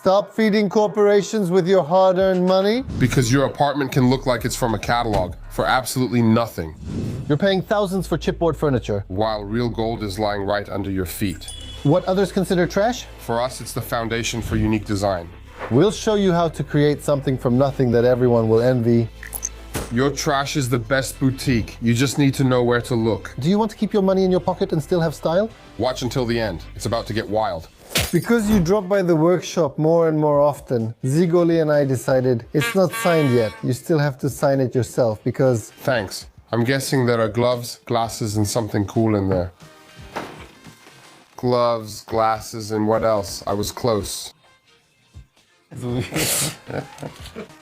Stop feeding corporations with your hard-earned money. Because your apartment can look like it's from a catalog for absolutely nothing, You're paying thousands for chipboard furniture. while real gold is lying right under your feet. What others consider trash? For us, it's the foundation for unique design. We'll show you how to create something from nothing that everyone will envy. Your trash is the best boutique. You just need to know where to look. Do you want to keep your money in your pocket and still have style? Watch until the end. It's about to get wild. Because you drop by the workshop more and more often, Zigoli and I decided it's not signed yet. You still have to sign it yourself because... Thanks. I'm guessing there are gloves, glasses, and something cool in there. Gloves, glasses, and what else? I was close.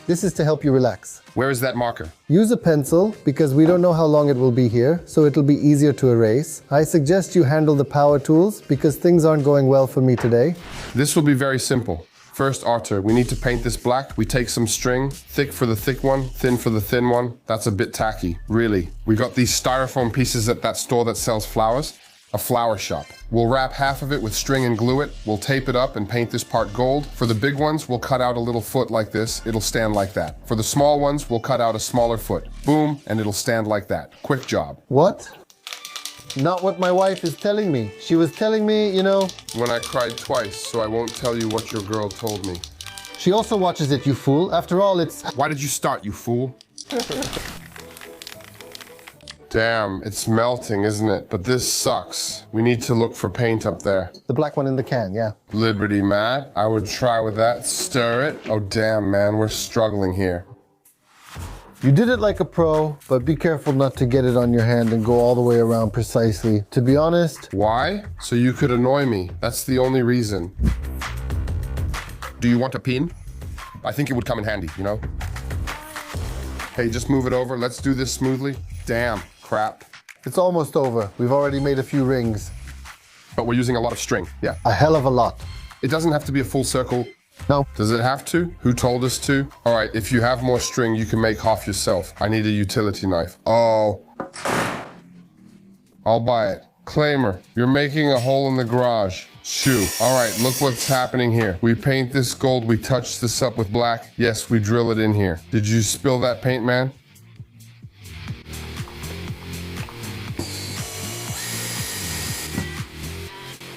This is to help you relax. Where is that marker? Use a pencil because we don't know how long it will be here, so it'll be easier to erase. I suggest you handle the power tools because things aren't going well for me today. This will be very simple. First, Arthur, we need to paint this black. We take some string, thick for the thick one, thin for the thin one. That's a bit tacky, really. We got these styrofoam pieces at that store that sells flowers. A flower shop. We'll wrap half of it with string and glue it. We'll tape it up and paint this part gold. For the big ones, we'll cut out a little foot like this. It'll stand like that. For the small ones, we'll cut out a smaller foot. Boom, and it'll stand like that. Quick job. What? Not what my wife is telling me. She was telling me, you know... When I cried twice, so I won't tell you what your girl told me. She also watches it, you fool. After all, it's... Why did you start, you fool? Damn, it's melting, isn't it? But this sucks. We need to look for paint up there. The black one in the can, yeah. Liberty, Matt. I would try with that. Stir it. Oh, damn, man. We're struggling here. You did it like a pro, but be careful not to get it on your hand and go all the way around precisely. To be honest... Why? So you could annoy me. That's the only reason. Do you want a pin? I think it would come in handy, you know? Hey, just move it over. Let's do this smoothly. Damn. Crap. It's almost over. We've already made a few rings. But we're using a lot of string. Yeah. A hell of a lot. It doesn't have to be a full circle. No. Does it have to? Who told us to? All right, if you have more string, you can make half yourself. I need a utility knife. Oh. I'll buy it. Claimer, you're making a hole in the garage. Shoo. All right, look what's happening here. We paint this gold, we touch this up with black. Yes, we drill it in here. Did you spill that paint, man?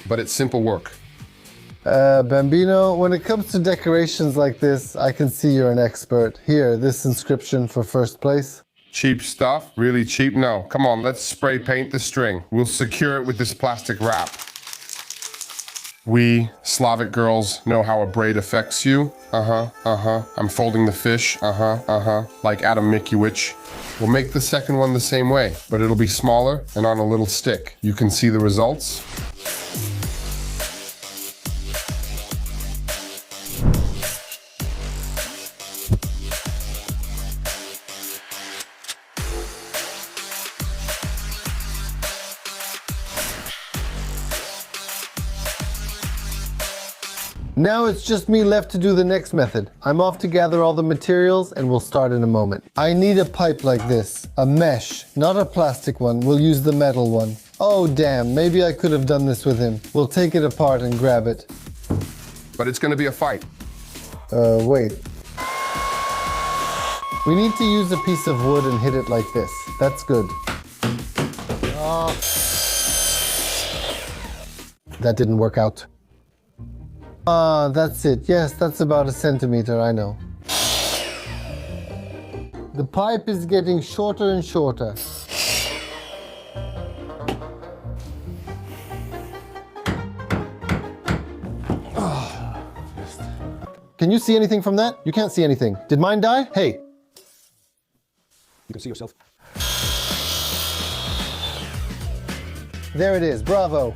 But it's simple work. Bambino, when it comes to decorations like this, I can see you're an expert. Here, this inscription for first place. Cheap stuff? Really cheap? No. Come on, let's spray paint the string. We'll secure it with this plastic wrap. We, Slavic girls, know how a braid affects you. I'm folding the fish. Like Adam Mickiewicz. We'll make the second one the same way, but it'll be smaller and on a little stick. You can see the results. Now it's just me left to do the next method. I'm off to gather all the materials and we'll start in a moment. I need a pipe like this, a mesh, not a plastic one. We'll use the metal one. Oh damn, maybe I could have done this with him. We'll take it apart and grab it. But it's gonna be a fight. Wait. We need to use a piece of wood and hit it like this. That's good. That didn't work out. That's it. Yes, that's about a centimeter, I know. The pipe is getting shorter and shorter. Can you see anything from that? You can't see anything. Did mine die? Hey. You can see yourself. There it is. Bravo.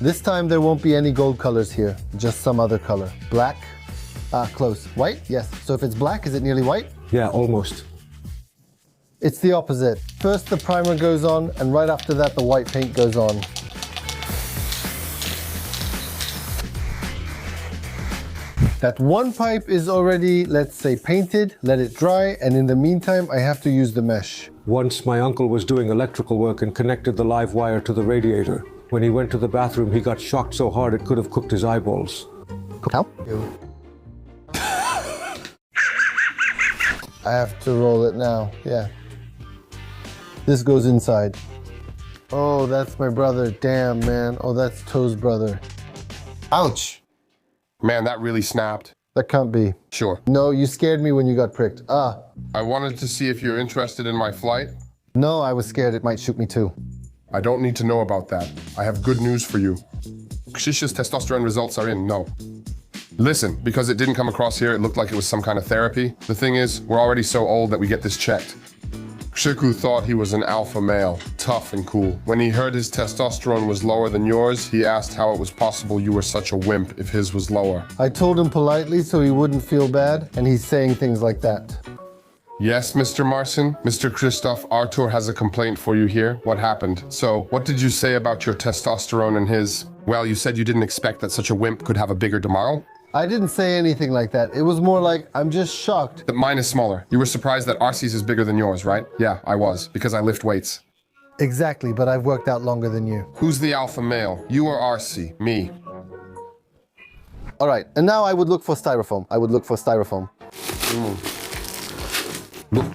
This time there won't be any gold colors here, just some other color. Black? Close. White? Yes. So if it's black, is it nearly white? Yeah, almost. It's the opposite. First the primer goes on, and right after that the white paint goes on. That one pipe is already, let's say, painted. Let it dry, and in the meantime I have to use the mesh. Once my uncle was doing electrical work and connected the live wire to the radiator. When he went to the bathroom, he got shocked so hard it could have cooked his eyeballs. How? I have to roll it now, yeah. This goes inside. Oh, that's my brother, damn man. Oh, that's Toe's brother. Ouch! Man, that really snapped. That can't be. Sure. No, you scared me when you got pricked. Ah. I wanted to see if you're interested in my flight. No, I was scared it might shoot me too. I don't need to know about that. I have good news for you. Kshish's testosterone results are in, no. Listen, because it didn't come across here, it looked like it was some kind of therapy. The thing is, we're already so old that we get this checked. Kshiku thought he was an alpha male, tough and cool. When he heard his testosterone was lower than yours, he asked how it was possible you were such a wimp if his was lower. I told him politely so he wouldn't feel bad, and he's saying things like that. Yes, Mr. Marcin? Mr. Christoph, Artur has a complaint for you here. What happened? So, what did you say about your testosterone and his? Well, you said you didn't expect that such a wimp could have a bigger tomorrow? I didn't say anything like that. It was more like, I'm just shocked. That mine is smaller. You were surprised that Arcee's is bigger than yours, right? Yeah, I was, because I lift weights. Exactly, but I've worked out longer than you. Who's the alpha male? You or Arcee? Me. All right, and now I would look for styrofoam. I would look for styrofoam.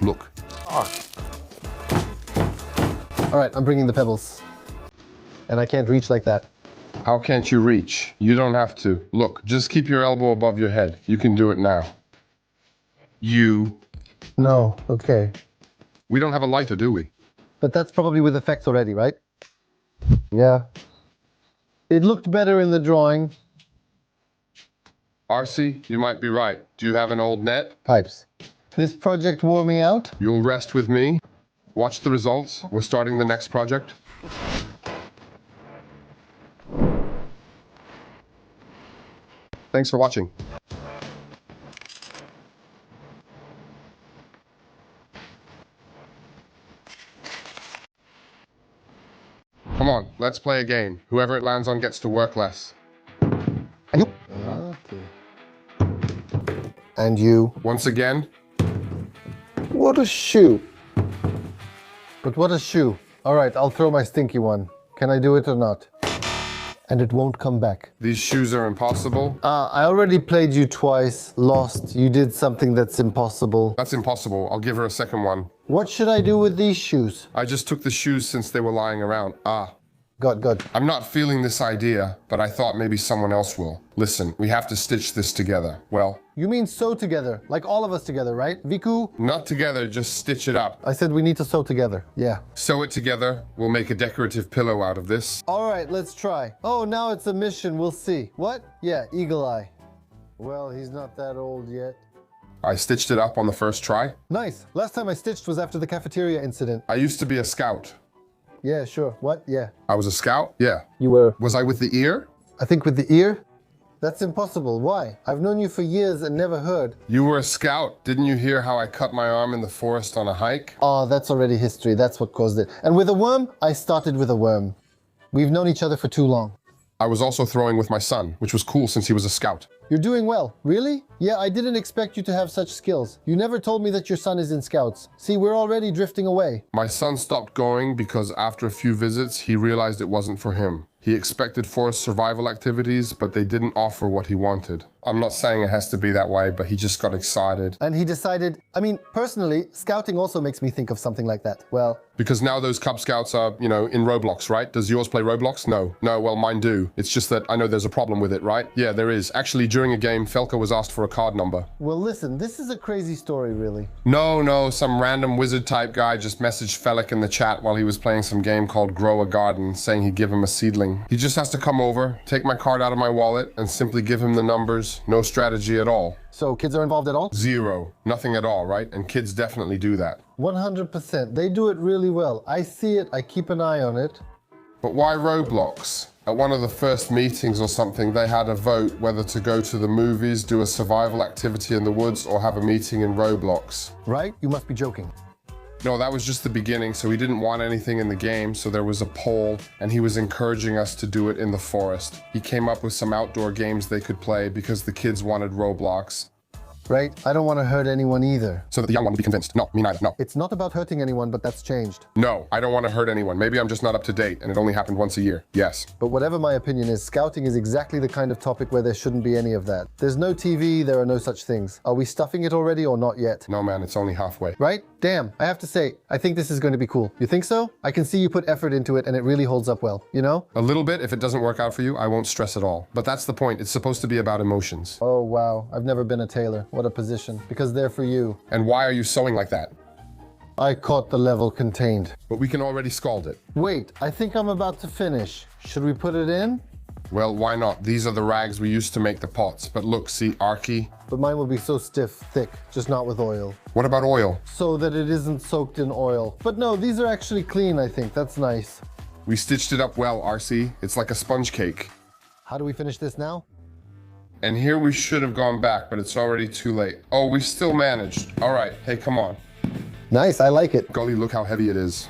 Look. All right, I'm bringing the pebbles. And I can't reach like that. How can't you reach? You don't have to. Look, just keep your elbow above your head. You can do it now. No, okay. We don't have a lighter, do we? But that's probably with effects already, right? Yeah. It looked better in the drawing. Arcee, you might be right. Do you have an old net? Pipes. This project wore me out. You'll rest with me. Watch the results. We're starting the next project. Thanks for watching. Come on, let's play a game. Whoever it lands on gets to work less. And you. Okay. And you. Once again, What a shoe. But what a shoe. All right, I'll throw my stinky one. Can I do it or not? And it won't come back. these shoes are impossible. I already played you twice, lost. You did something that's impossible. That's impossible. I'll give her a second one. What should I do with these shoes? I just took the shoes since they were lying around. Good. I'm not feeling this idea, but I thought maybe someone else will. Listen, we have to stitch this together. Well, You mean sew together, like all of us together, right? Viku? not together, just stitch it up. I said we need to sew together. Yeah. Sew it together. We'll make a decorative pillow out of this. All right, let's try. Oh, now it's a mission. We'll see. What? Yeah, Eagle Eye. Well, he's not that old yet. I stitched it up on the first try. Nice. Last time I stitched was after the cafeteria incident. I used to be a scout. Yeah, sure. What? Yeah. I was a scout? Yeah. You were. Was I with the ear? I think with the ear? That's impossible. Why? I've known you for years and never heard. You were a scout. Didn't you hear how I cut my arm in the forest on a hike? Oh, that's already history. That's what caused it. And with a worm, I started with a worm. We've known each other for too long. I was also throwing with my son, which was cool since he was a scout. You're doing well. Really? Yeah, I didn't expect you to have such skills. You never told me that your son is in Scouts. See, we're already drifting away. My son stopped going because after a few visits, he realized it wasn't for him. He expected forest survival activities, but they didn't offer what he wanted. I'm not saying it has to be that way, but he just got excited. And he decided, personally, scouting also makes me think of something like that. Well, Because now those Cub Scouts are, in Roblox, right? Does yours play Roblox? No, well, mine do. It's just that I know there's a problem with it, right? Yeah, there is. Actually, during a game, Felka was asked for a card number. well, listen, this is a crazy story, really. No, some random wizard type guy just messaged Felix in the chat while he was playing some game called Grow a Garden, saying he'd give him a seedling. He just has to come over, take my card out of my wallet, and simply give him the numbers. No strategy at all. So kids are involved at all? Zero. Nothing at all, right? And kids definitely do that. 100%. They do it really well. I see it. I keep an eye on it. But why Roblox? At one of the first meetings or something, they had a vote whether to go to the movies, do a survival activity in the woods, or have a meeting in Roblox. Right? You must be joking. No, that was just the beginning, so he didn't want anything in the game, so there was a poll, and he was encouraging us to do it in the forest. He came up with some outdoor games they could play because the kids wanted Roblox. right? I don't want to hurt anyone either. So that the young one will be convinced. No, me neither, no. It's not about hurting anyone, but that's changed. No, I don't want to hurt anyone. Maybe I'm just not up to date and it only happened once a year. Yes. But whatever my opinion is, scouting is exactly the kind of topic where there shouldn't be any of that. There's no TV, there are no such things. Are we stuffing it already or not yet? No, man, it's only halfway. Right? Damn, I have to say, I think this is going to be cool. You think so? I can see you put effort into it and it really holds up well, you know? A little bit. If it doesn't work out for you, I won't stress at all. But that's the point. It's supposed to be about emotions. Oh, wow. I've never been a tailor. What a position. Because they're for you. And why are you sewing like that? I caught the level contained. But we can already scald it. Wait, I think I'm about to finish. Should we put it in? Well, why not? These are the rags we used to make the pots. But look, see, Archie? But mine will be so stiff, thick, just not with oil. What about oil? So that it isn't soaked in oil. But no, these are actually clean, I think. That's nice. We stitched it up well, RC. It's like a sponge cake. How do we finish this now? And here we should have gone back, but it's already too late. Oh, we still managed. All right, hey, come on. Nice, I like it. Golly, look how heavy it is.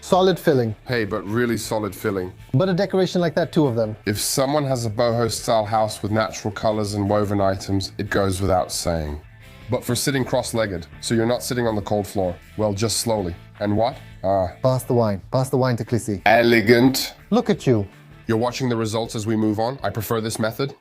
Solid filling. Hey, but really solid filling. But a decoration like that, two of them. If someone has a boho-style house with natural colors and woven items, it goes without saying. But for sitting cross-legged, so you're not sitting on the cold floor, well, just slowly. And what? Pass the wine. Pass the wine to Clissy. Elegant. Look at you. You're watching the results as we move on. I prefer this method.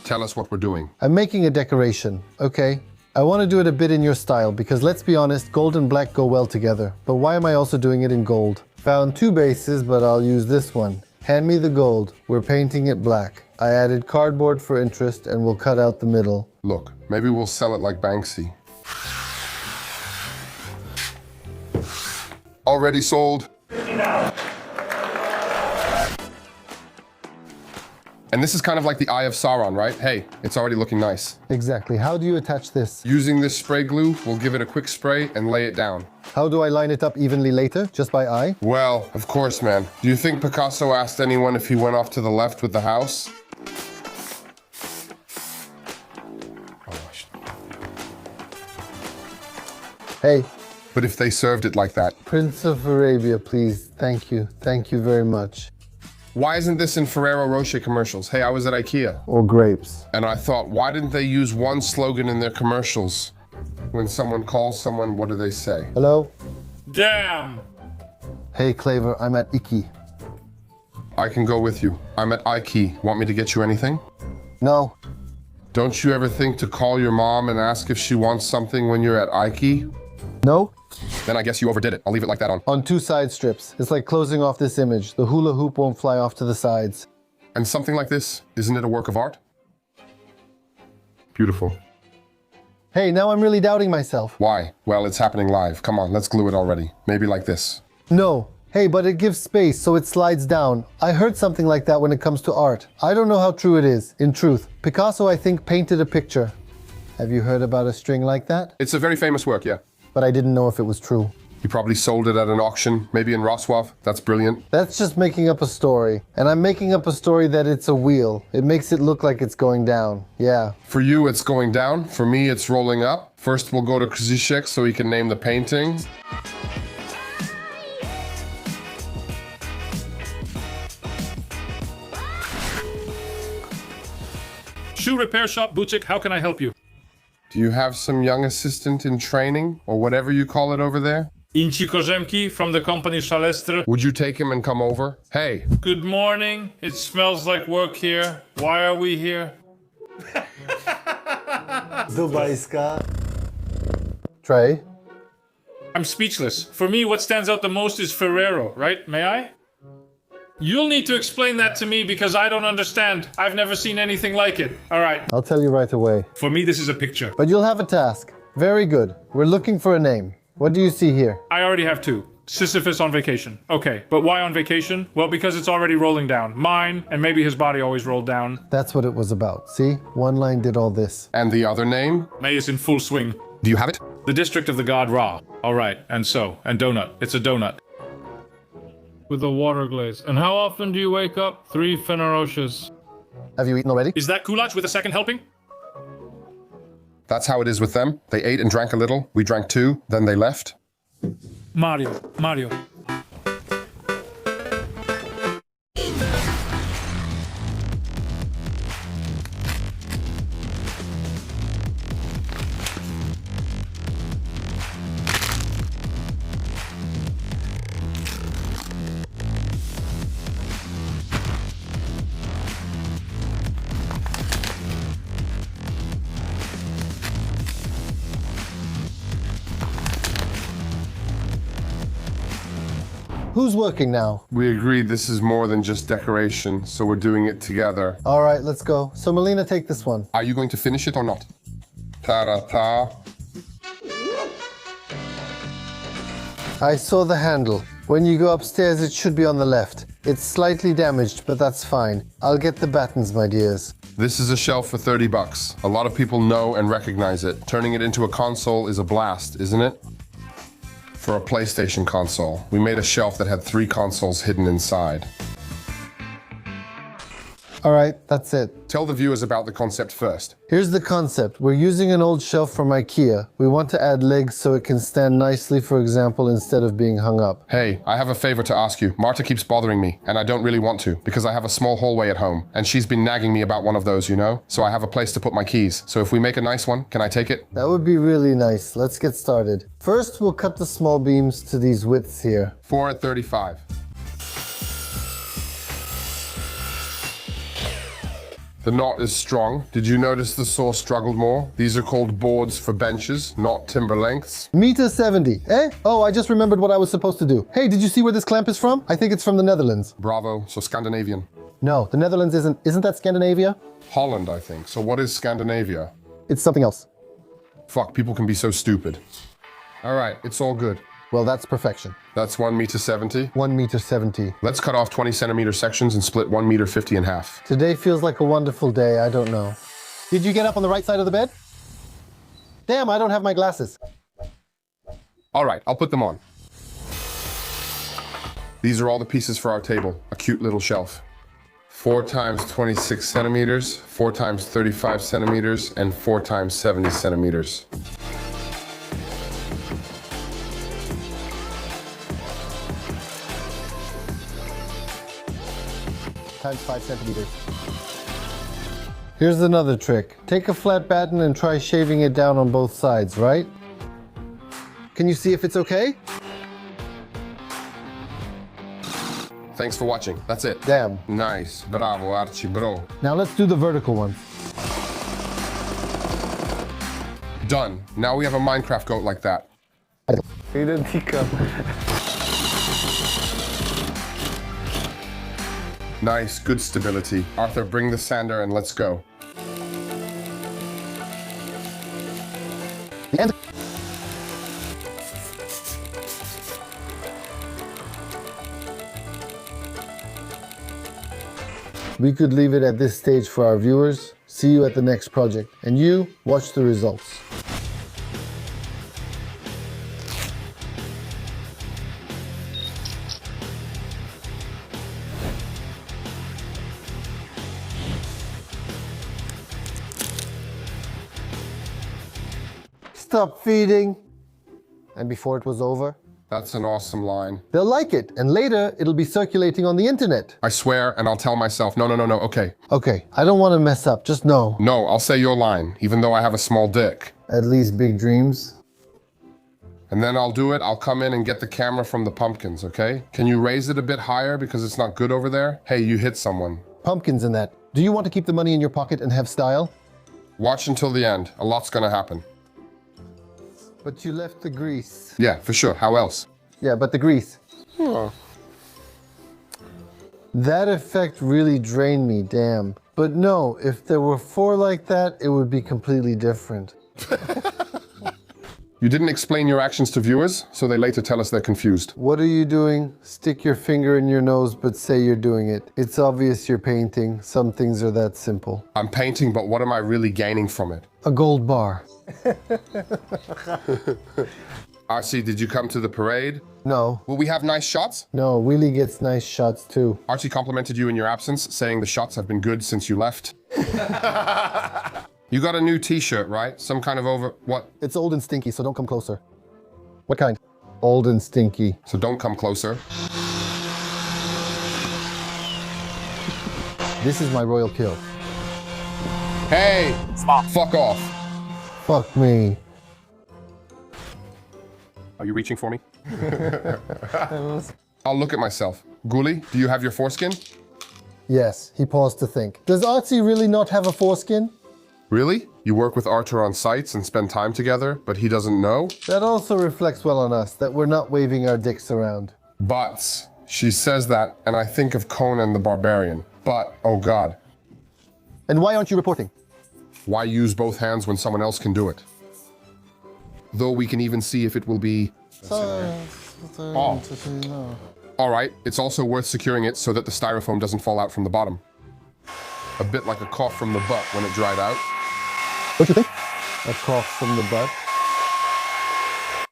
Tell us what we're doing. I'm making a decoration, okay? I want to do it a bit in your style because let's be honest, gold and black go well together. But why am I also doing it in gold? Found two bases, but I'll use this one. Hand me the gold. We're painting it black. I added cardboard for interest and we'll cut out the middle. Look, maybe we'll sell it like Banksy. Already sold. And this is kind of like the Eye of Sauron, right? Hey, it's already looking nice. Exactly. How do you attach this? Using this spray glue, we'll give it a quick spray and lay it down. How do I line it up evenly later? Just by eye? Well, of course, man. Do you think Picasso asked anyone if he went off to the left with the house? Hey, But if they served it like that, Prince of Arabia, please. Thank you. Thank you very much. why isn't this in Ferrero Rocher commercials? Hey, I was at Ikea. Or grapes. And I thought, why didn't they use one slogan in their commercials? When someone calls someone, what do they say? Hello? Damn! Hey, Claver, I'm at Ikea. I can go with you. I'm at Ikea. Want me to get you anything? No. Don't you ever think to call your mom and ask if she wants something when you're at Ikea? No? Then I guess you overdid it. I'll leave it like that on. On two side strips. It's like closing off this image. The hula hoop won't fly off to the sides. And something like this, isn't it a work of art? Beautiful. Hey, now I'm really doubting myself. Why? Well, it's happening live. Come on, let's glue it already. Maybe like this. No. Hey, but it gives space so it slides down. I heard something like that when it comes to art. I don't know how true it is, in truth. Picasso, I think, painted a picture. Have you heard about a string like that? It's a very famous work, yeah. But I didn't know if it was true. You probably sold it at an auction, maybe in Roswov. That's brilliant. That's just making up a story. And I'm making up a story that it's a wheel. It makes it look like it's going down. Yeah. For you, it's going down. For me, it's rolling up. First, we'll go to Krzyzek so he can name the painting. Shoe repair shop, Buchik, how can I help you? Do you have some young assistant in training, or whatever you call it over there? Inci Korzemki from the company Shalestr. Would you take him and come over? Hey, Good morning. It smells like work here. Why are we here? Dubajska. Trey? I'm speechless. For me, what stands out the most is Ferrero, right? May I? You'll need to explain that to me because I don't understand. I've never seen anything like it. All right. I'll tell you right away. For me, this is a picture. But you'll have a task. Very good. We're looking for a name. What do you see here? I already have two. Sisyphus on vacation. Okay, but why on vacation? Well, because it's already rolling down. Mine, and maybe his body always rolled down. That's what it was about. See? One line did all this. and the other name? May is in full swing. Do you have it? The district of the god Ra. All right, and donut. It's a donut. With a water glaze. And how often do you wake up? 3 Feneroches. Have you eaten already? Is that goulash with a second helping? That's how it is with them. They ate and drank a little. We drank two, then they left. Mario. Who's working now? We agreed this is more than just decoration, so we're doing it together. All right, let's go. So Melina, take this one. Are you going to finish it or not? Ta-da-ta. I saw the handle. When you go upstairs, it should be on the left. It's slightly damaged, but that's fine. I'll get the battens, my dears. This is a shelf for 30 bucks. A lot of people know and recognize it. Turning it into a console is a blast, isn't it? For a PlayStation console. We made a shelf that had 3 consoles hidden inside. All right, that's it. Tell the viewers about the concept first. Here's the concept. We're using an old shelf from Ikea. We want to add legs so it can stand nicely, for example, instead of being hung up. Hey, I have a favor to ask you. Marta keeps bothering me, and I don't really want to, because I have a small hallway at home, and she's been nagging me about one of those, you know? So I have a place to put my keys. So if we make a nice one, can I take it? That would be really nice. Let's get started. First, we'll cut the small beams to these widths here. 4 at 35. The knot is strong. Did you notice the saw struggled more? These are called boards for benches, not timber lengths. Meter 70, eh? Oh, I just remembered what I was supposed to do. Hey, did you see where this clamp is from? I think it's from the Netherlands. Bravo, so Scandinavian. No, the Netherlands isn't that Scandinavia? Holland, I think. So what is Scandinavia? It's something else. Fuck, people can be so stupid. All right, it's all good. Well, that's perfection. That's 1 meter 70. 1 meter 70. Let's cut off 20 centimeter sections and split 1 meter 50 in half. Today feels like a wonderful day, I don't know. Did you get up on the right side of the bed? Damn, I don't have my glasses. All right, I'll put them on. These are all the pieces for our table, a cute little shelf. 4 times 26 centimeters, 4 times 35 centimeters, and 4 times 70 centimeters. Times 5 centimeters. Here's another trick. Take a flat batten and try shaving it down on both sides, right? Can you see if it's okay? Thanks for watching. That's it. Damn. Nice. Bravo, Archie, bro. Now let's do the vertical one. Done. Now we have a Minecraft goat like that. Identical. Nice, good stability. Arthur, bring the sander and let's go. And we could leave it at this stage for our viewers. See you at the next project. And you, watch the results. Stop feeding. And before it was over, That's an awesome line. they'll like it. And later, it'll be circulating on the internet. I swear, and I'll tell myself, no, okay. Okay, I don't want to mess up. Just know. No, I'll say your line, even though I have a small dick. At least big dreams. And then I'll do it, I'll come in and get the camera from the pumpkins, okay? Can you raise it a bit higher because it's not good over there? Hey, you hit someone. Pumpkins in that. Do you want to keep the money in your pocket and have style? Watch until the end. A lot's gonna happen. But you left the grease. Yeah, for sure. How else? Yeah, but the grease. Oh. That effect really drained me, damn. But no, if there were 4 like that, it would be completely different. You didn't explain your actions to viewers, so they later tell us they're confused. What are you doing? Stick your finger in your nose, but say you're doing it. It's obvious you're painting. Some things are that simple. I'm painting, but what am I really gaining from it? A gold bar. Archie, did you come to the parade? No, Will we have nice shots? no, Willie gets nice shots too. Archie complimented you in your absence, saying the shots have been good since you left. You got a new t-shirt, right? Some kind of what? It's old and stinky, so don't come closer. What kind? Old and stinky. So don't come closer. This is my royal kill. Hey! Fuck off. Fuck me. Are you reaching for me? I'll look at myself. Ghoulie, do you have your foreskin? Yes, he paused to think. Does Archie really not have a foreskin? Really? You work with Archer on sites and spend time together, but he doesn't know? That also reflects well on us, that we're not waving our dicks around. But she says that, and I think of Conan the Barbarian. But, oh God, And why aren't you reporting? why use both hands when someone else can do it? Though we can even see if it will be... Oh. All right, it's also worth securing it so that the styrofoam doesn't fall out from the bottom. A bit like a cough from the butt when it dried out. Don't you think? A cough from the butt.